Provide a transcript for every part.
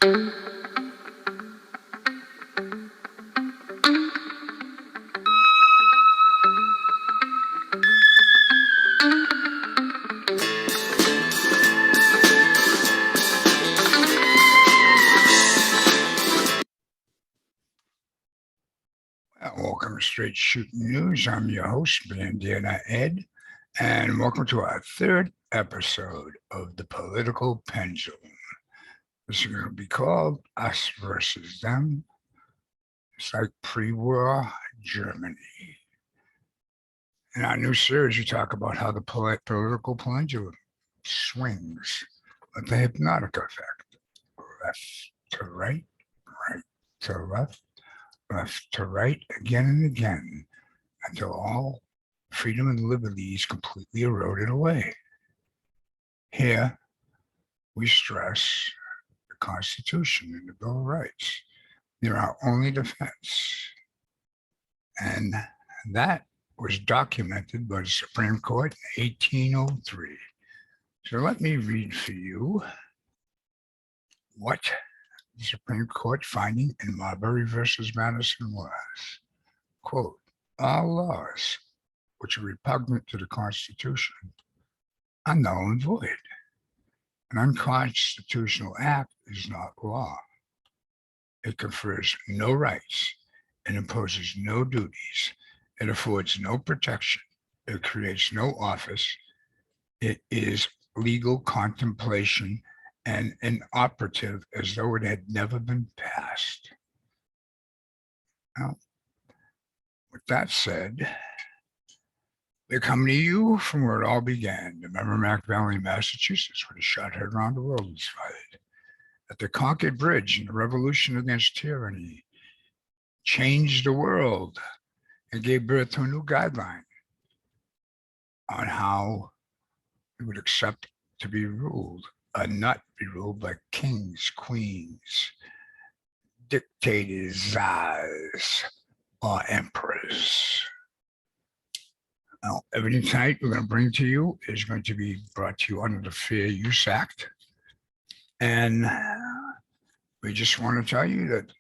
Welcome to Straight Shooting News. I'm your host, Bandana Ed, and welcome to our third episode of the Political Pendulum. This is going to be called Us versus Them. It's like pre-war Germany. In our new series, we talk about how the political pendulum swings with the hypnotic effect. Left to right, right to left, left to right, again and again, until all freedom and liberty is completely eroded away. Here, we stress the Constitution and the Bill of Rights. They're our only defense. And that was documented by the Supreme Court in 1803. So let me read for you what the Supreme Court finding in Marbury versus Madison was. Quote, all laws which are repugnant to the Constitution are null and void. An unconstitutional act is not law. It confers no rights. It imposes no duties. It affords no protection. It creates no office. It is legal contemplation and inoperative as though it had never been passed. Now, with that said, we're coming to you from where it all began, the Merrimack Valley, Massachusetts, where the shot heard around the world was fired. At the Concord Bridge in the revolution against tyranny changed the world and gave birth to a new guideline on how we would accept to be ruled, not be ruled by kings, queens, dictators, czars, or emperors. Now, everything tonight we're going to bring to you is going to be brought to you under the Fair Use Act. And we just want to tell you that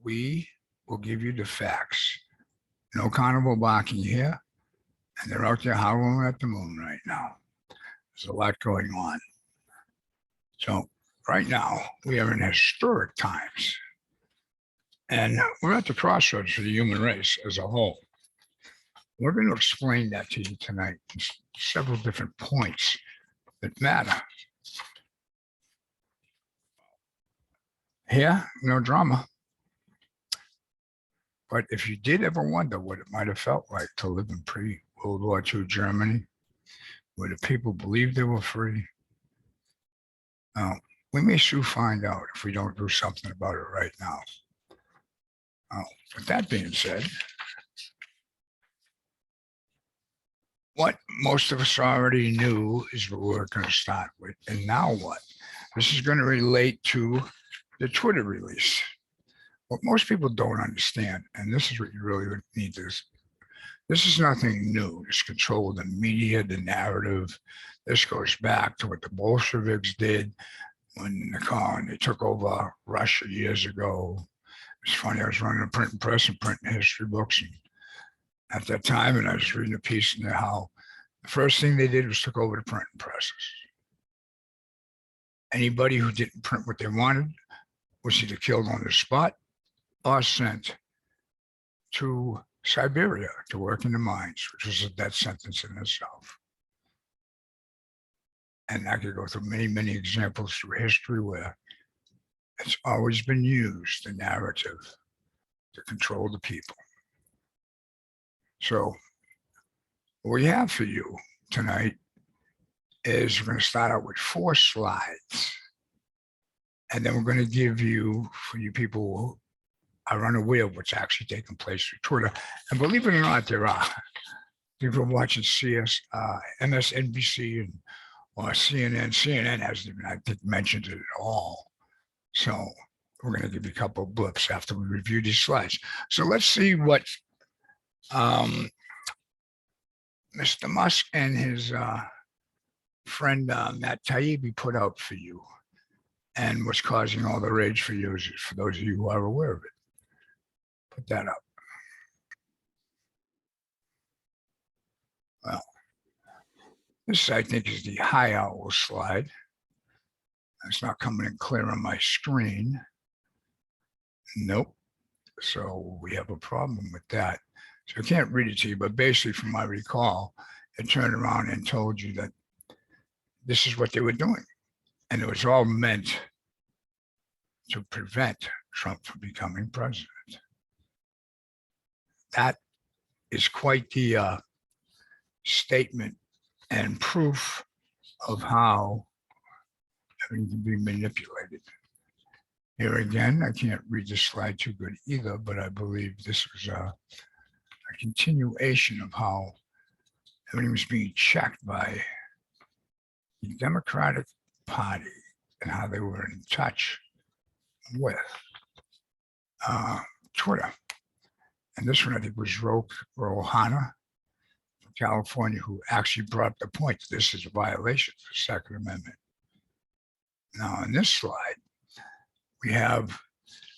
we will give you the facts. No carnival barking here. And they're out there howling at the moon right now. There's a lot going on. So right now, we are in historic times. And we're at the crossroads for the human race as a whole. We're going to explain that to you tonight in several different points that matter. Here, no drama. But if you did ever wonder what it might have felt like to live in pre-World War II Germany, where the people believed they were free, we may soon find out if we don't do something about it right now. With that being said, what most of us already knew is what we're going to start with. And now what? This is going to relate to the Twitter release. What most people don't understand, and this is what you really need to, this is nothing new. This control of the media, the narrative. This goes back to what the Bolsheviks did when they took over Russia years ago. It's funny, I was running a printing press and printing history books at that time, and I was reading a piece in there how the first thing they did was took over the printing presses. Anybody who didn't print what they wanted was either killed on the spot or sent to Siberia to work in the mines, which was a death sentence in itself. And I could go through many, many examples through history where it's always been used, the narrative, to control the people. So what we have for you tonight is we're going to start out with 4 slides. And then we're going to give you, for you people who are unaware of what's actually taking place through Twitter. And believe it or not, there are people watching MSNBC or CNN. CNN hasn't even, I think, mentioned it at all. So we're going to give you a couple of blips after we review these slides. So let's see what Mr. Musk and his friend Matt Taibbi put out for you and was causing all the rage for users, for those of you who are aware of it. Put that up. Well, this, I think, is the high owl slide. It's not coming in clear on my screen. Nope. So we have a problem with that. So I can't read it to you, but basically from my recall, it turned around and told you that this is what they were doing. And it was all meant to prevent Trump from becoming president. That is quite the statement and proof of how everything can be manipulated. Here again, I can't read the slide too good either, but I believe this was a continuation of how everything was being checked by the Democratic Party and how they were in touch with Twitter. And this one, I think, was Rohana from California, who actually brought up the point that this is a violation of the Second Amendment. Now, on this slide, we have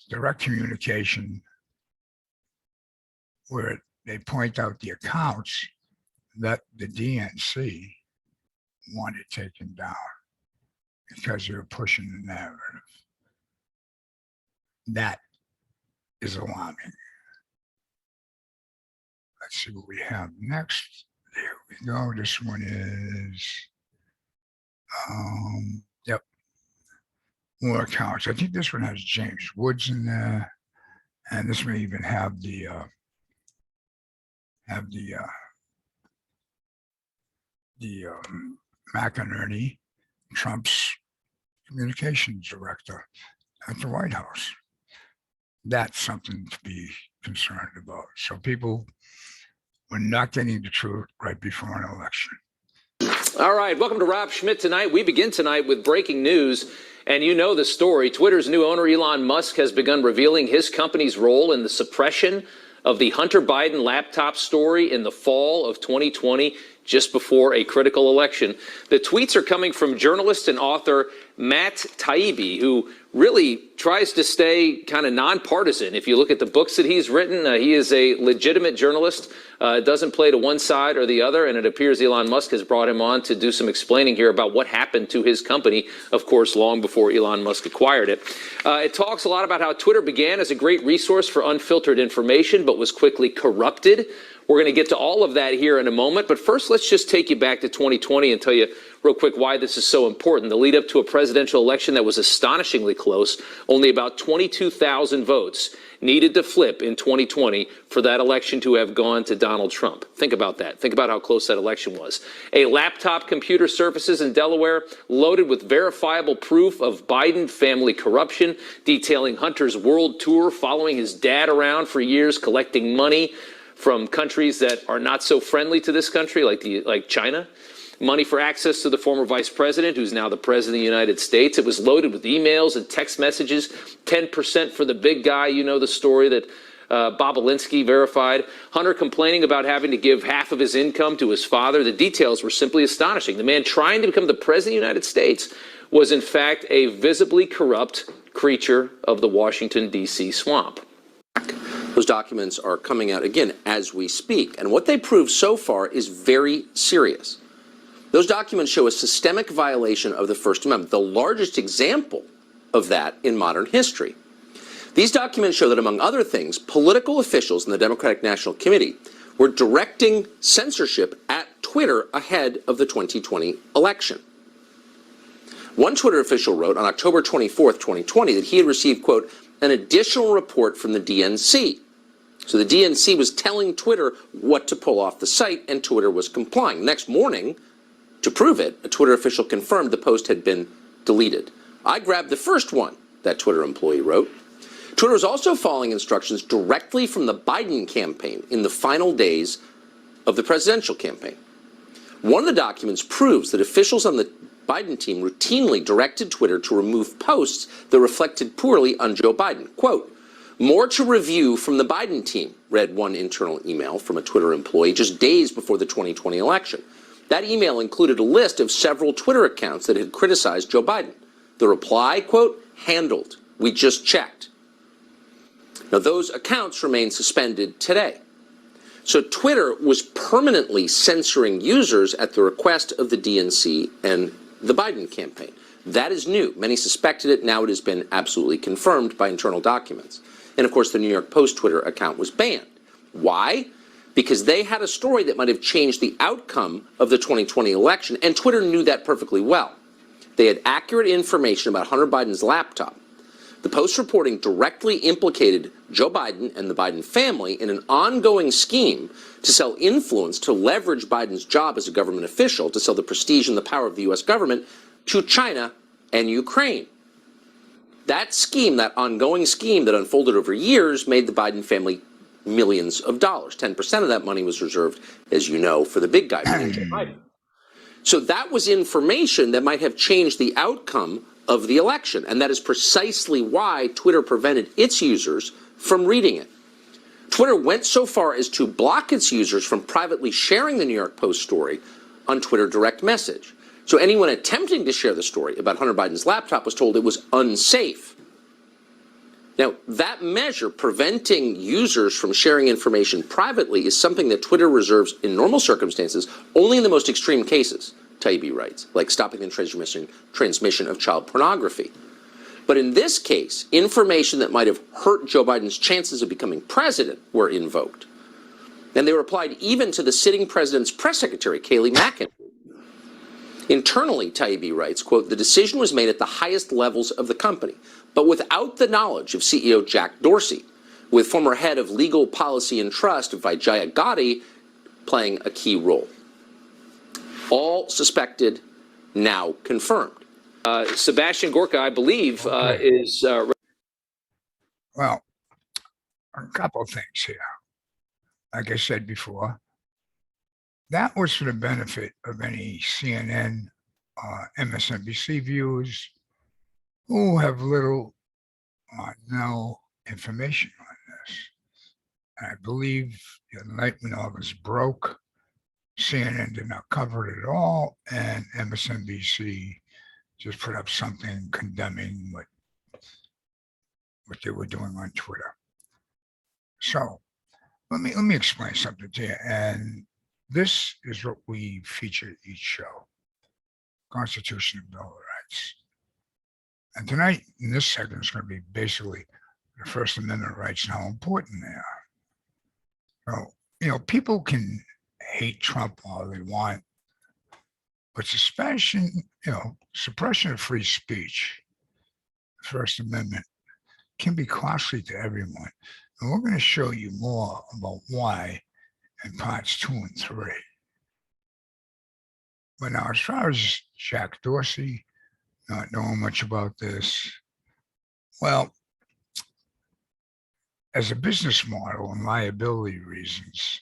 direct communication where they point out the accounts that the DNC wanted taken down because they were pushing the narrative. That is alarming. Let's see what we have next. There we go. This one is, yep, more accounts. I think this one has James Woods in there, and this may even have the McInerney, Trump's communications director at the White House. That's something to be concerned about. So people were not getting the truth right before an election. All right, welcome to Rob Schmidt tonight. We begin tonight with breaking news, and you know the story. Twitter's new owner, Elon Musk, has begun revealing his company's role in the suppression of the Hunter Biden laptop story in the fall of 2020, just before a critical election. The tweets are coming from journalist and author Matt Taibbi, who really tries to stay kind of nonpartisan. If you look at the books that he's written, he is a legitimate journalist, doesn't play to one side or the other, and it appears Elon Musk has brought him on to do some explaining here about what happened to his company, of course, long before Elon Musk acquired it. It talks a lot about how Twitter began as a great resource for unfiltered information, but was quickly corrupted. We're going to get to all of that here in a moment, but first let's just take you back to 2020 and tell you real quick why this is so important. The lead up to a presidential election that was astonishingly close, only about 22,000 votes needed to flip in 2020 for that election to have gone to Donald Trump. Think about that. Think about how close that election was. A laptop computer surfaces in Delaware loaded with verifiable proof of Biden family corruption, detailing Hunter's world tour, following his dad around for years, collecting money from countries that are not so friendly to this country, like China. Money for access to the former vice president, who's now the president of the United States. It was loaded with emails and text messages, 10% for the big guy. You know the story that Bobolinsky verified. Hunter complaining about having to give half of his income to his father. The details were simply astonishing. The man trying to become the president of the United States was, in fact, a visibly corrupt creature of the Washington, D.C. swamp. Those documents are coming out again as we speak, and what they prove so far is very serious. Those documents show a systemic violation of the First Amendment, the largest example of that in modern history. These documents show that, among other things, political officials in the Democratic National Committee were directing censorship at Twitter ahead of the 2020 election. One Twitter official wrote on October 24th, 2020, that he had received, quote, an additional report from the DNC. So the DNC was telling Twitter what to pull off the site, and Twitter was complying. The next morning, to prove it, a Twitter official confirmed the post had been deleted. I grabbed the first one, that Twitter employee wrote. Twitter was also following instructions directly from the Biden campaign in the final days of the presidential campaign. One of the documents proves that officials on the Biden team routinely directed Twitter to remove posts that reflected poorly on Joe Biden. Quote, more to review from the Biden team, read one internal email from a Twitter employee just days before the 2020 election. That email included a list of several Twitter accounts that had criticized Joe Biden. The reply, quote, handled. We just checked. Now, those accounts remain suspended today. So Twitter was permanently censoring users at the request of the DNC and the Biden campaign. That is new. Many suspected it. Now it has been absolutely confirmed by internal documents. And of course, the New York Post Twitter account was banned. Why? Because they had a story that might have changed the outcome of the 2020 election, and Twitter knew that perfectly well. They had accurate information about Hunter Biden's laptop. The Post reporting directly implicated Joe Biden and the Biden family in an ongoing scheme to sell influence, to leverage Biden's job as a government official, to sell the prestige and the power of the U.S. government to China and Ukraine. That scheme, that ongoing scheme that unfolded over years, made the Biden family millions of dollars. 10% of that money was reserved, as you know, for the big guy, Joe Biden. So that was information that might have changed the outcome of the election, and that is precisely why Twitter prevented its users from reading it. Twitter went so far as to block its users from privately sharing the New York Post story on Twitter direct message. So anyone attempting to share the story about Hunter Biden's laptop was told it was unsafe. Now, that measure, preventing users from sharing information privately, is something that Twitter reserves in normal circumstances only in the most extreme cases, Taibbi writes, like stopping the transmission of child pornography. But in this case, information that might have hurt Joe Biden's chances of becoming president were invoked. And they were applied even to the sitting president's press secretary, Kayleigh McEnany. Internally, Taibbi writes, quote, the decision was made at the highest levels of the company, but without the knowledge of CEO Jack Dorsey, with former head of legal policy and trust Vijaya Gotti playing a key role. All suspected, now confirmed. Sebastian Gorka, I believe, is... Well, a couple of things here. Like I said before, that was for the benefit of any CNN, MSNBC viewers who have little or no information on this. And I believe the night when all this broke, CNN did not cover it at all, and MSNBC just put up something condemning what they were doing on Twitter. So let me explain something to you. And this is what we feature each show: Constitution and Bill of Rights. And tonight, in this segment, is going to be basically the First Amendment rights and how important they are. So, you know, people can hate Trump all they want, but suppression of free speech, First Amendment, can be costly to everyone. And we're going to show you more about why in parts 2 and 3. But now, as far as Jack Dorsey, not knowing much about this, well, as a business model and liability reasons,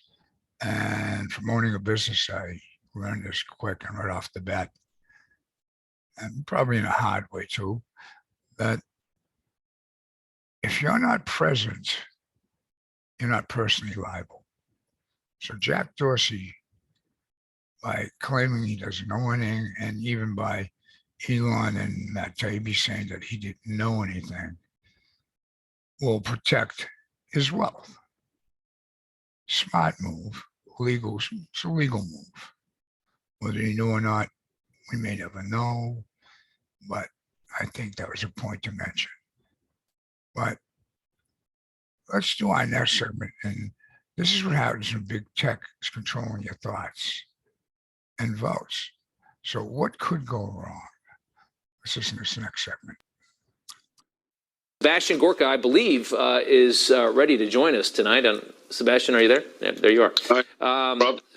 and from owning a business, I learned this quick and right off the bat, and probably in a hard way too, that if you're not present, you're not personally liable. So Jack Dorsey, by claiming he doesn't know anything, and even by Elon and Matt Taibbi saying that he didn't know anything, will protect his wealth. Smart move, legal, it's a legal move. Whether he knew or not, we may never know, but I think that was a point to mention. But let's do our next segment, and this is what happens when big tech is controlling your thoughts and votes. So what could go wrong? Let's listen to this next segment. Sebastian Gorka, I believe, is ready to join us tonight. Sebastian, are you there? Yeah, there you are.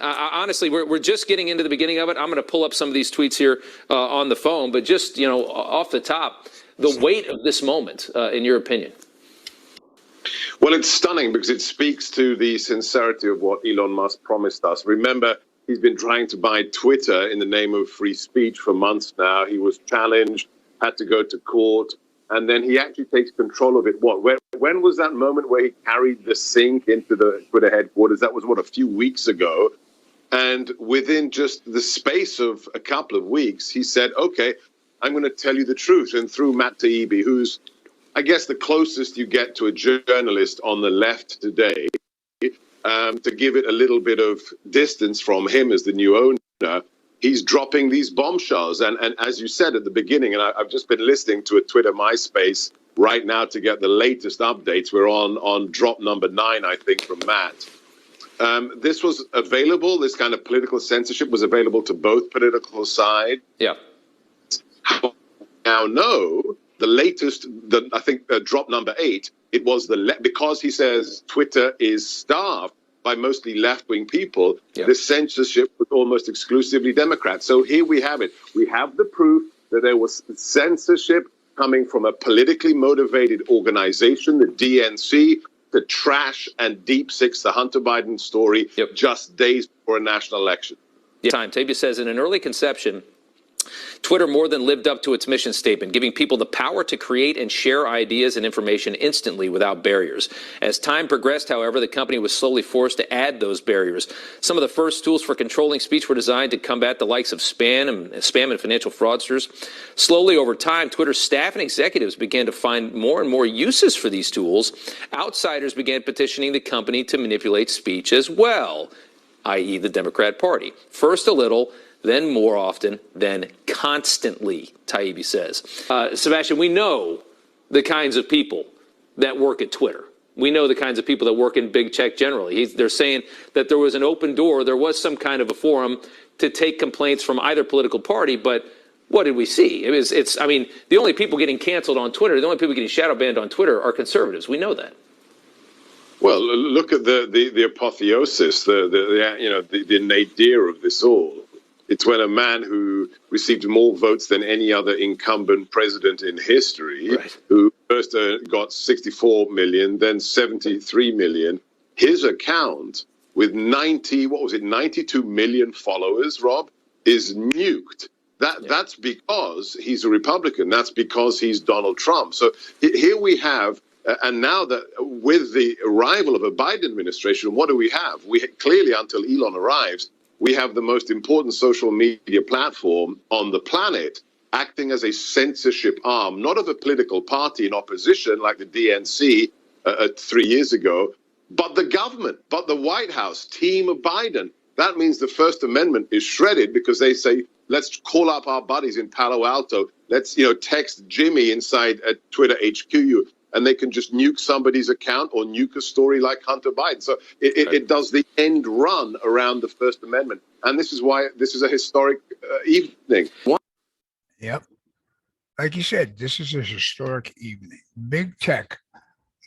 Honestly, we're just getting into the beginning of it. I'm going to pull up some of these tweets here on the phone, but just, you know, off the top, the weight of this moment, in your opinion. Well, it's stunning because it speaks to the sincerity of what Elon Musk promised us. Remember, he's been trying to buy Twitter in the name of free speech for months now. He was challenged, had to go to court, and then he actually takes control of it. When was that moment where he carried the sink into the Twitter headquarters? That was, a few weeks ago. And within just the space of a couple of weeks, he said, okay, I'm going to tell you the truth. And through Matt Taibbi, who's, I guess, the closest you get to a journalist on the left today, to give it a little bit of distance from him as the new owner, he's dropping these bombshells. And as you said at the beginning, and I've just been listening to a Twitter MySpace right now to get the latest updates. We're on drop number 9, I think, from Matt. This was available, this kind of political censorship was available to both political sides. Yeah. Now, no, the latest, I think drop number 8, it was because he says Twitter is staffed by mostly left-wing people, the censorship was almost exclusively Democrats. So here we have it. We have the proof that there was censorship coming from a politically motivated organization, the DNC, to trash and deep six the Hunter Biden story just days before a national election. Taibbi says, in an early conception, Twitter more than lived up to its mission statement, giving people the power to create and share ideas and information instantly without barriers. As time progressed, however, the company was slowly forced to add those barriers. Some of the first tools for controlling speech were designed to combat the likes of spam and financial fraudsters. Slowly over time, Twitter's staff and executives began to find more and more uses for these tools. Outsiders began petitioning the company to manipulate speech as well, i.e. the Democrat Party. First a little, then more often, then constantly, Taibbi says. Sebastian, we know the kinds of people that work at Twitter. We know the kinds of people that work in big tech generally. They're saying that there was an open door, there was some kind of a forum to take complaints from either political party, but what did we see? I mean, the only people getting canceled on Twitter, the only people getting shadow banned on Twitter are conservatives. We know that. Well, look at the apotheosis, the nadir of this all. It's when a man who received more votes than any other incumbent president in history, who first got 64 million, then 73 million, his account with 92 million followers, Rob, is nuked. That's because he's a Republican. That's because he's Donald Trump. So here we have, and now that with the arrival of a Biden administration, what do we have? We clearly, until Elon arrives, we have the most important social media platform on the planet acting as a censorship arm, not of a political party in opposition like the DNC 3 years ago, but the government, but the White House, team of Biden. That means the First Amendment is shredded because they say, let's call up our buddies in Palo Alto. Let's, text Jimmy inside at Twitter HQ. And they can just nuke somebody's account or nuke a story like Hunter Biden. So it does the end run around the First Amendment. And this is why this is a historic evening. Yep. Like you said, this is a historic evening. Big tech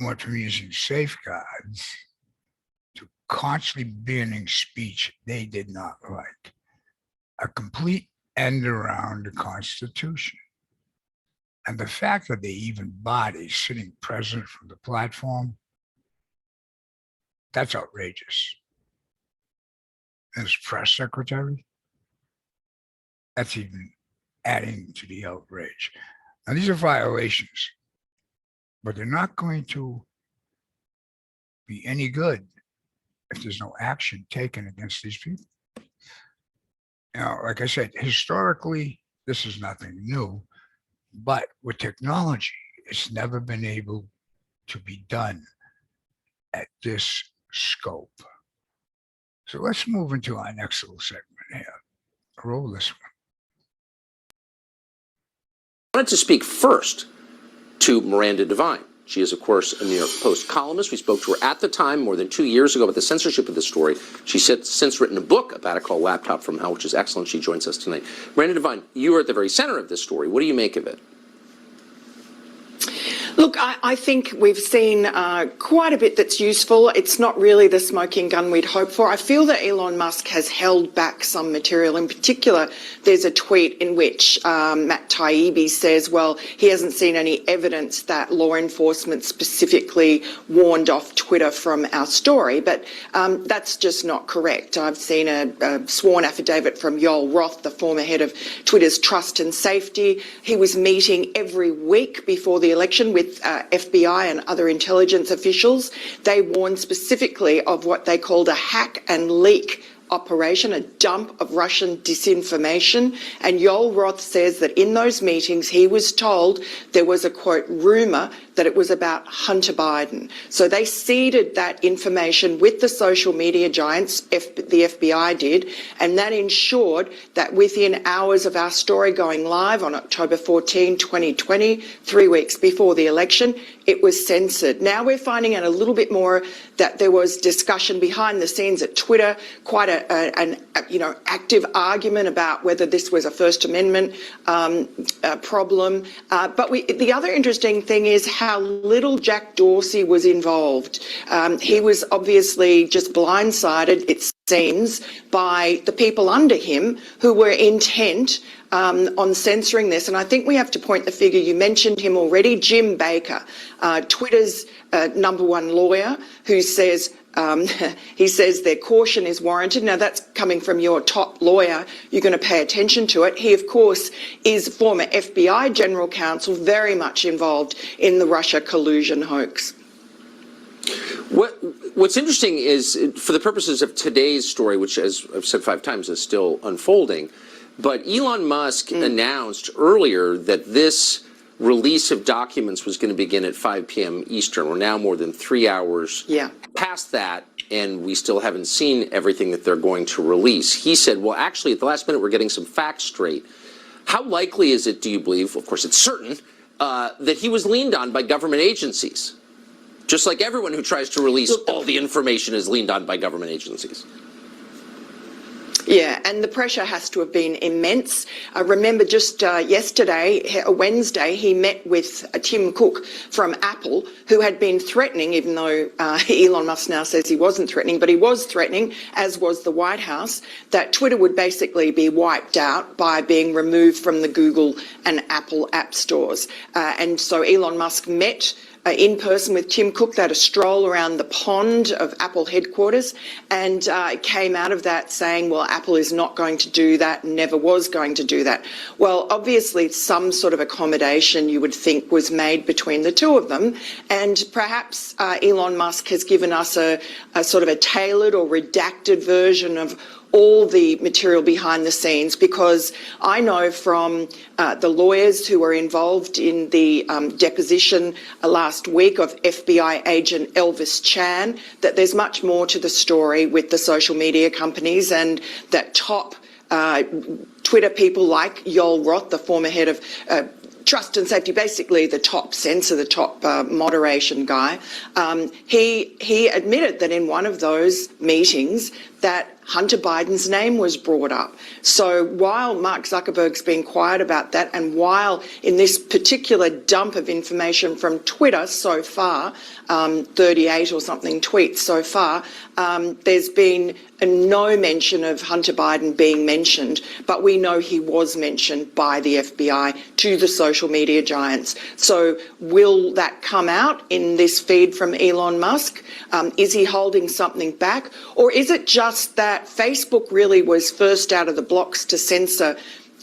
went from using safeguards to constantly banning speech they did not like. A complete end around the Constitution. And the fact that they even barred a sitting president from the platform, that's outrageous. As press secretary, that's even adding to the outrage. Now, these are violations, but they're not going to be any good if there's no action taken against these people. Like I said, historically, this is nothing new. But with technology, it's never been able to be done at this scope. So let's move into our next little segment here. Roll this one. I wanted to speak first to Miranda Devine. She is, of course, a New York Post columnist. We spoke to her at the time, more than 2 years ago, about the censorship of the story. She's since written a book about it called Laptop from Hell, which is excellent. She joins us tonight. Miranda Devine, you are at the very center of this story. What do you make of it? Look, I think we've seen quite a bit that's useful. It's not really the smoking gun we'd hoped for. I feel that Elon Musk has held back some material. In particular, there's a tweet in which Matt Taibbi says, well, he hasn't seen any evidence that law enforcement specifically warned off Twitter from our story. But that's just not correct. I've seen a sworn affidavit from Yoel Roth, the former head of Twitter's trust and safety. He was meeting every week before the election with FBI and other intelligence officials. They warned specifically of what they called a hack and leak operation, a dump of Russian disinformation. And Yoel Roth says that in those meetings, he was told there was a, quote, rumour that it was about Hunter Biden. So they seeded that information with the social media giants, the FBI did, and that ensured that within hours of our story going live on October 14, 2020, 3 weeks before the election, it was censored. Now we're finding out a little bit more that there was discussion behind the scenes at Twitter, quite an active argument about whether this was a First Amendment problem. But the other interesting thing is how little Jack Dorsey was involved. He was obviously just blindsided, it seems, by the people under him who were intent on censoring this. And I think we have to point the figure, you mentioned him already, Jim Baker, Twitter's #1 lawyer, who says, he says their caution is warranted. Now, that's coming from your top lawyer. You're going to pay attention to it. He, of course, is former FBI general counsel, very much involved in the Russia collusion hoax. What's interesting is, for the purposes of today's story, which, as I've said 5 times, is still unfolding, but Elon Musk announced earlier that this release of documents was going to begin at 5 p.m. Eastern. We're now more than 3 hours past that, and we still haven't seen everything that they're going to release. He said, well, actually, at the last minute, we're getting some facts straight. How likely is it, do you believe, of course it's certain, that he was leaned on by government agencies? Just like everyone who tries to release all the information is leaned on by government agencies. Yeah, and the pressure has to have been immense. Remember, just yesterday, Wednesday, he met with Tim Cook from Apple, who had been threatening, even though Elon Musk now says he wasn't threatening, but he was threatening, as was the White House, that Twitter would basically be wiped out by being removed from the Google and Apple app stores. And so Elon Musk met in person with Tim Cook. They had a stroll around the pond of Apple headquarters, and came out of that saying, well, Apple is not going to do that, never was going to do that. Well, obviously some sort of accommodation, you would think, was made between the two of them, and perhaps Elon Musk has given us a sort of a tailored or redacted version of all the material behind the scenes, because I know from the lawyers who were involved in the deposition last week of FBI agent Elvis Chan that there's much more to the story with the social media companies, and that top Twitter people like Yoel Roth, the former head of Trust and Safety, basically the top censor, the top moderation guy, he admitted that in one of those meetings that Hunter Biden's name was brought up. So while Mark Zuckerberg's been quiet about that, and while in this particular dump of information from Twitter so far, 38 or something tweets so far, there's been no mention of Hunter Biden being mentioned, but we know he was mentioned by the FBI to the social media giants. So will that come out in this feed from Elon Musk? Is he holding something back? Or is it just that Facebook really was first out of the blocks to censor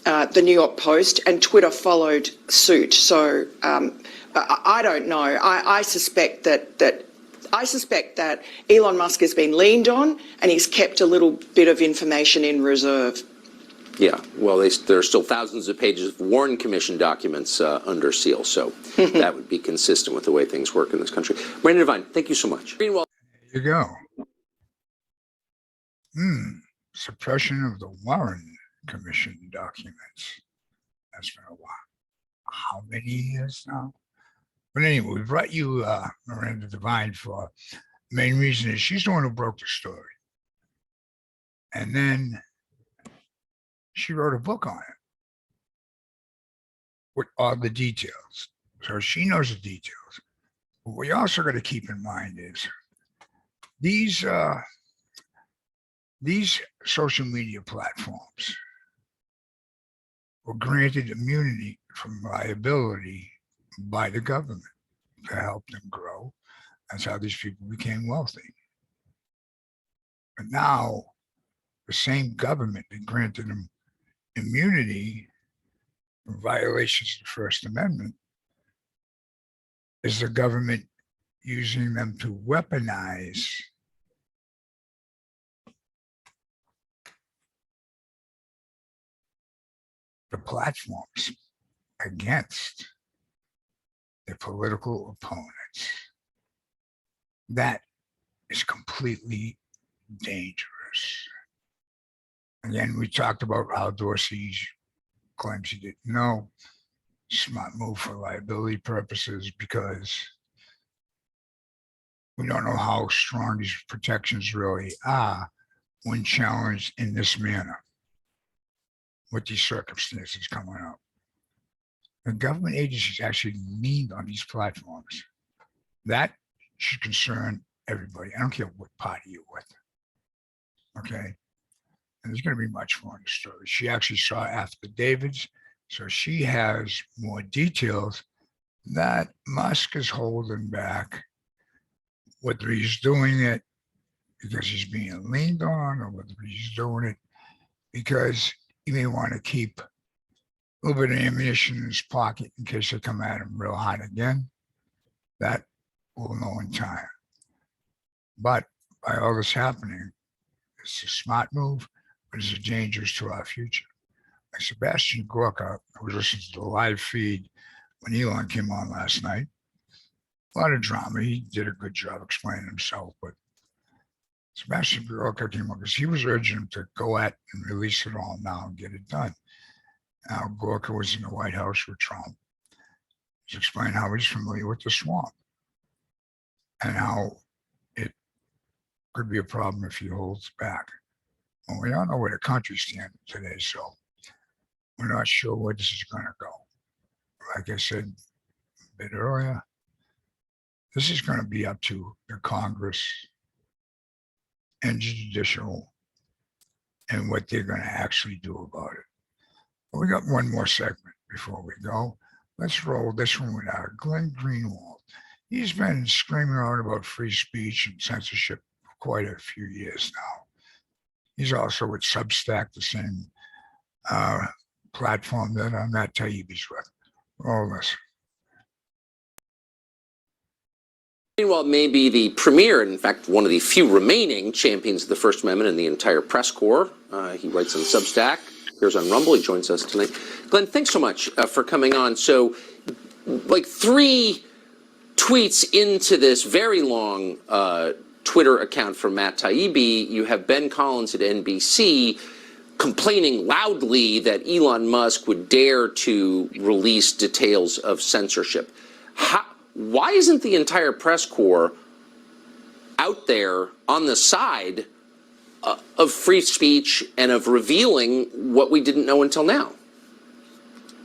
the New York Post, and Twitter followed suit? So I don't know. I suspect that Elon Musk has been leaned on, and he's kept a little bit of information in reserve. Yeah, well, there are still thousands of pages of Warren Commission documents under seal, so that would be consistent with the way things work in this country. Brandon Devine, thank you so much. There you go. Suppression of the Warren Commission documents. That's been a while. How many years now? But anyway, we brought you Miranda Devine for the main reason is she's the one who broke the story. And then she wrote a book on it with all the details. So she knows the details. What we also got to keep in mind is these social media platforms were granted immunity from liability by the government to help them grow. That's how these people became wealthy. But now the same government that granted them immunity for violations of the First Amendment is the government using them to weaponize the platforms against their political opponents. That is completely dangerous. Again, we talked about how Dorsey claims he didn't know. Smart move for liability purposes because we don't know how strong these protections really are when challenged in this manner with these circumstances coming up. The government agencies actually leaned on these platforms. That should concern everybody. I don't care what party you're with. Okay. And there's going to be much more in the story. She actually saw affidavits, so she has more details that Musk is holding back, whether he's doing it because he's being leaned on or whether he's doing it because he may want to keep a little bit of ammunition in his pocket in case they come at him real hot again. That we'll know in time. But by all this happening, it's a smart move, but it's dangerous to our future. Like Sebastian Gorka, who listened to the live feed when Elon came on last night, a lot of drama. He did a good job explaining himself, but Sebastian Gorka came on because he was urging him to go at and release it all now and get it done. Now, Gorka was in the White House with Trump. He's explaining how he's familiar with the swamp and how it could be a problem if he holds back. Well, we don't know where the country stands today, so we're not sure where this is going to go. Like I said a bit earlier, this is going to be up to the Congress and judicial and what they're going to actually do about it. But we got one more segment before we go. Let's roll this one with our Glenn Greenwald. He's been screaming around about free speech and censorship for quite a few years now. He's also with Substack, the same platform that Matt Taibbi's with. Roll this. Greenwald may be the premier, in fact, one of the few remaining champions of the First Amendment in the entire press corps. He writes on Substack, appears on Rumble. He joins us tonight. Glenn, thanks so much for coming on. So, like 3 tweets into this very long Twitter account from Matt Taibbi, you have Ben Collins at NBC complaining loudly that Elon Musk would dare to release details of censorship. Why isn't the entire press corps out there on the side of free speech and of revealing what we didn't know until now?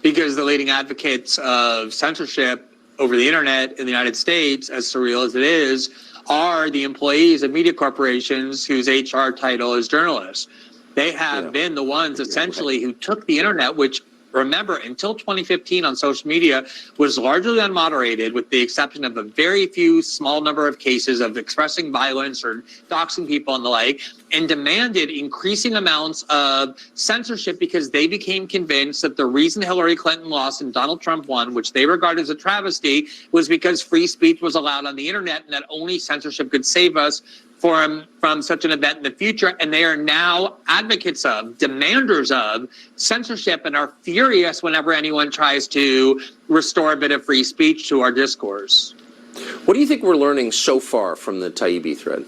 Because the leading advocates of censorship over the internet in the United States, as surreal as it is, are the employees of media corporations whose HR title is journalists. They have been the ones essentially who took the internet, which, remember, until 2015 on social media was largely unmoderated with the exception of a very few small number of cases of expressing violence or doxing people and the like, and demanded increasing amounts of censorship because they became convinced that the reason Hillary Clinton lost and Donald Trump won, which they regard as a travesty, was because free speech was allowed on the internet and that only censorship could save us from such an event in the future. And they are now advocates of, demanders of censorship and are furious whenever anyone tries to restore a bit of free speech to our discourse. What do you think we're learning so far from the Taibbi thread?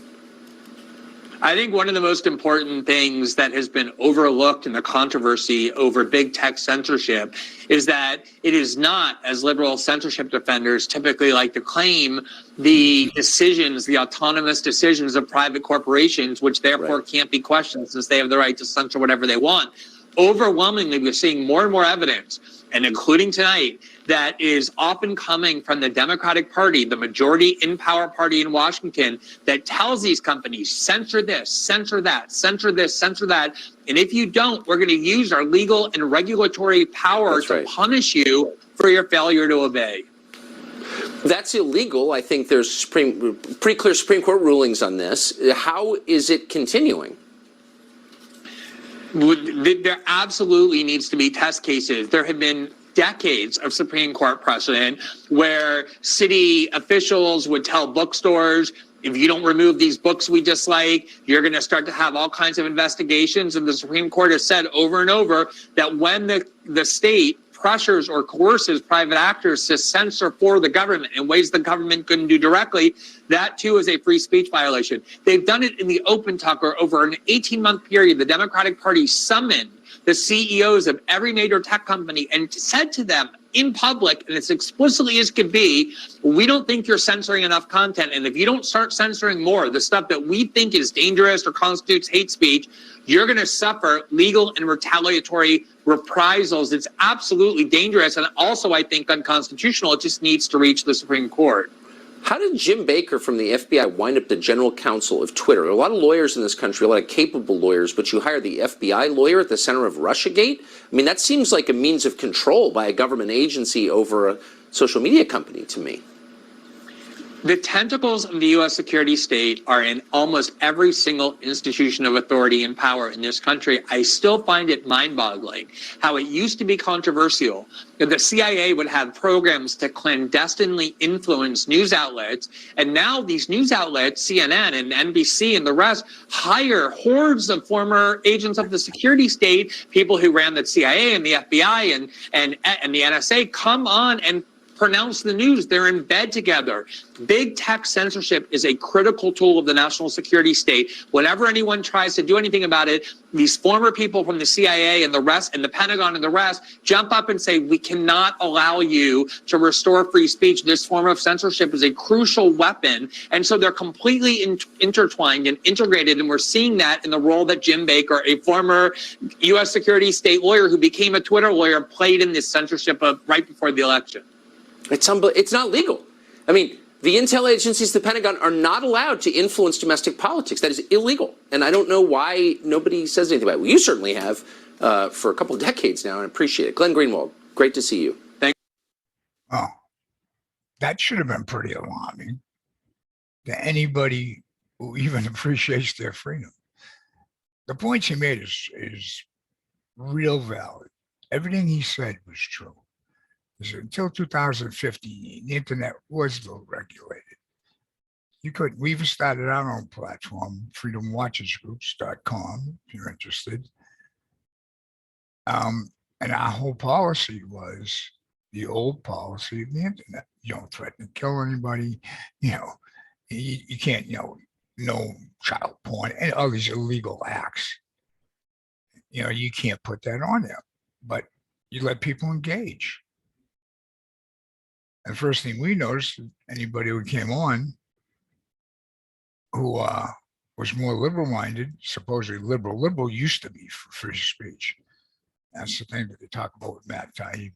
I think one of the most important things that has been overlooked in the controversy over big tech censorship is that it is not, as liberal censorship defenders typically like to claim, the decisions, the autonomous decisions of private corporations, which therefore can't be questioned since they have the right to censor whatever they want. Overwhelmingly, we're seeing more and more evidence, and including tonight, that is often coming from the Democratic Party, the majority in power party in Washington, that tells these companies, censor this, censor that, censor this, censor that. And if you don't, we're going to use our legal and regulatory power to punish you for your failure to obey. That's illegal. I think there's pretty clear Supreme Court rulings on this. How is it continuing? There absolutely needs to be test cases. There have been decades of Supreme Court precedent where city officials would tell bookstores, if you don't remove these books we dislike, you're going to start to have all kinds of investigations. And the Supreme Court has said over and over that when the state pressures or coerces private actors to censor for the government in ways the government couldn't do directly, that too is a free speech violation. They've done it in the open Tucker over an 18-month period. The Democratic Party summoned the CEOs of every major tech company and said to them in public, and as explicitly as could be, we don't think you're censoring enough content. And if you don't start censoring more, the stuff that we think is dangerous or constitutes hate speech, you're going to suffer legal and retaliatory reprisals. It's absolutely dangerous. And also, I think, unconstitutional. It just needs to reach the Supreme Court. How did Jim Baker from the FBI wind up the general counsel of Twitter? There are a lot of lawyers in this country, a lot of capable lawyers, but you hire the FBI lawyer at the center of Russiagate? I mean, that seems like a means of control by a government agency over a social media company to me. The tentacles of the U.S. security state are in almost every single institution of authority and power in this country. I still find it mind-boggling how it used to be controversial that the CIA would have programs to clandestinely influence news outlets, and now these news outlets, CNN and NBC and the rest, hire hordes of former agents of the security state, people who ran the CIA and the FBI and the NSA, come on and pronounce the news. They're in bed together. Big tech censorship is a critical tool of the national security state. Whenever anyone tries to do anything about it, these former people from the CIA and the rest and the Pentagon and the rest jump up and say, we cannot allow you to restore free speech. This form of censorship is a crucial weapon. And so they're completely intertwined and integrated. And we're seeing that in the role that Jim Baker, a former U.S. security state lawyer who became a Twitter lawyer, played in this censorship right before the election. It's not legal. I mean, the intel agencies, the Pentagon, are not allowed to influence domestic politics. That is illegal. And I don't know why nobody says anything about it. Well, you certainly have for a couple of decades now, and I appreciate it. Glenn Greenwald, great to see you. Thank you. Oh, that should have been pretty alarming to anybody who even appreciates their freedom. The points he made is real valid. Everything he said was true. Until 2015, the internet was low regulated. We even started our own platform, freedomwatchersgroups.com, if you're interested. And our whole policy was the old policy of the internet. You don't threaten to kill anybody. You can't, no child porn and all these illegal acts. You can't put that on there, but you let people engage. And the first thing we noticed, anybody who came on who was more liberal-minded, supposedly liberal used to be for free speech. That's the thing that they talk about with Matt Taibbi.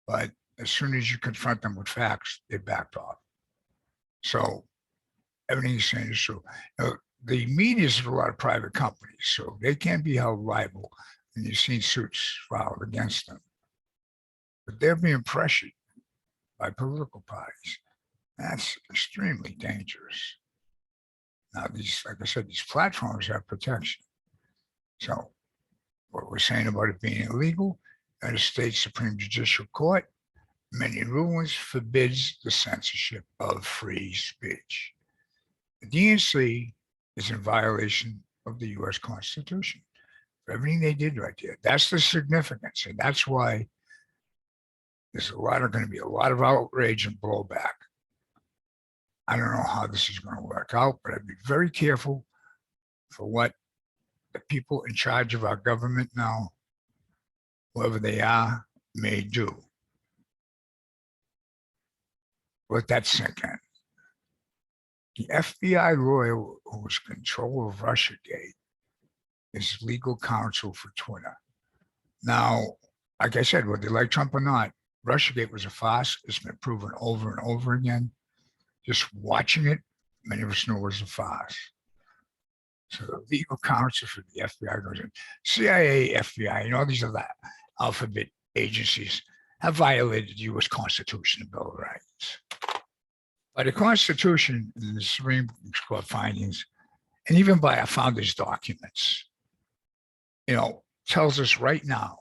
But as soon as you confront them with facts, they backed off. So everything he's saying is true. The media is a lot of private companies, so they can't be held liable. And you've seen suits filed against them. But they're being pressured by political parties. That's extremely dangerous. Now, like I said, these platforms have protection. So what we're saying about it being illegal, United States Supreme Judicial Court, many rulings, forbids the censorship of free speech. The DNC is in violation of the U.S. Constitution for everything they did right there. That's the significance, and that's why there's going to be a lot of outrage and blowback. I don't know how this is going to work out, but I'd be very careful for what the people in charge of our government now, whoever they are, may do. Let that sink in. The FBI lawyer who was in control of Russiagate is legal counsel for Twitter. Now, like I said, whether they like Trump or not, Russiagate was a farce. It's been proven over and over again. Just watching it, many of us know it was a farce. So the legal counsel for the FBI goes in. CIA, FBI, all these other alphabet agencies have violated the U.S. Constitution and Bill of Rights. By the Constitution and the Supreme Court findings, and even by our founders' documents, tells us right now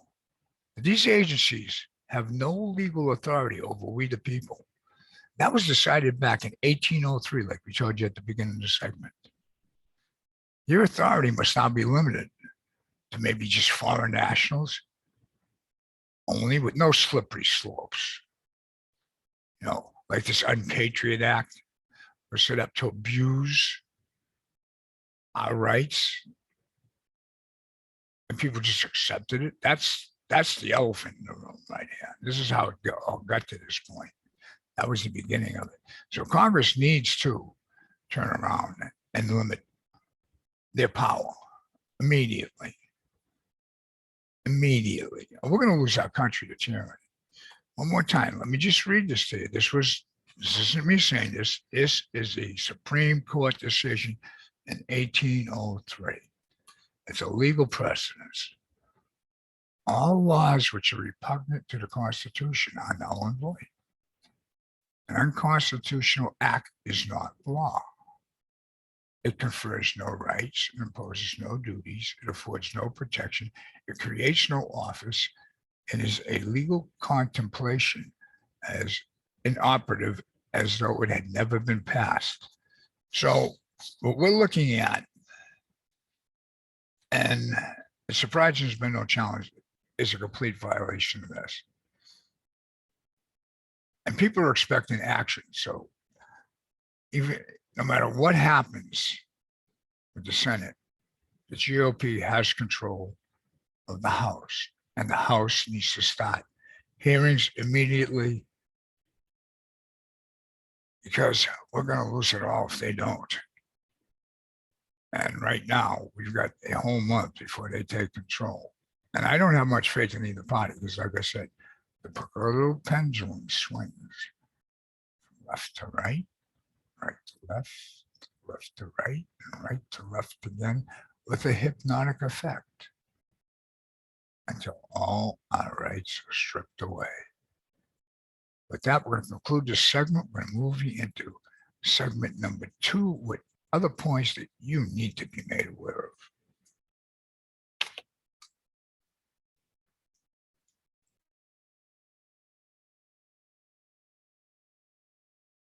that these agencies have no legal authority over we the people. That was decided back in 1803, like we told you at the beginning of the segment. Your authority must now be limited to maybe just foreign nationals, only with no slippery slopes. You know, like this Unpatriot Act was set up to abuse our rights, and people just accepted it. That's the elephant in the room right here. This is how it got to this point. That was the beginning of it. So Congress needs to turn around and limit their power immediately. Immediately. We're going to lose our country to tyranny. One more time, let me just read this to you. This isn't me saying this. This is a Supreme Court decision in 1803. It's a legal precedence. All laws which are repugnant to the Constitution are null and void. An unconstitutional act is not law. It confers no rights, it imposes no duties, it affords no protection, it creates no office, and is a legal contemplation as inoperative as though it had never been passed. So what we're looking at, and it's surprising there's been no challenge, is a complete violation of this. And people are expecting action. So even no matter what happens with the Senate, the GOP has control of the House, and the House needs to start hearings immediately, because we're going to lose it all if they don't. And right now, we've got a whole month before they take control. And I don't have much faith in either party, because like I said, the proverbial pendulum swings from left to right to left, left to right, and right to left again, with a hypnotic effect, until all our rights are stripped away. With that, we're going to conclude this segment. We're going to move you into segment number 2 with other points that you need to be made aware of.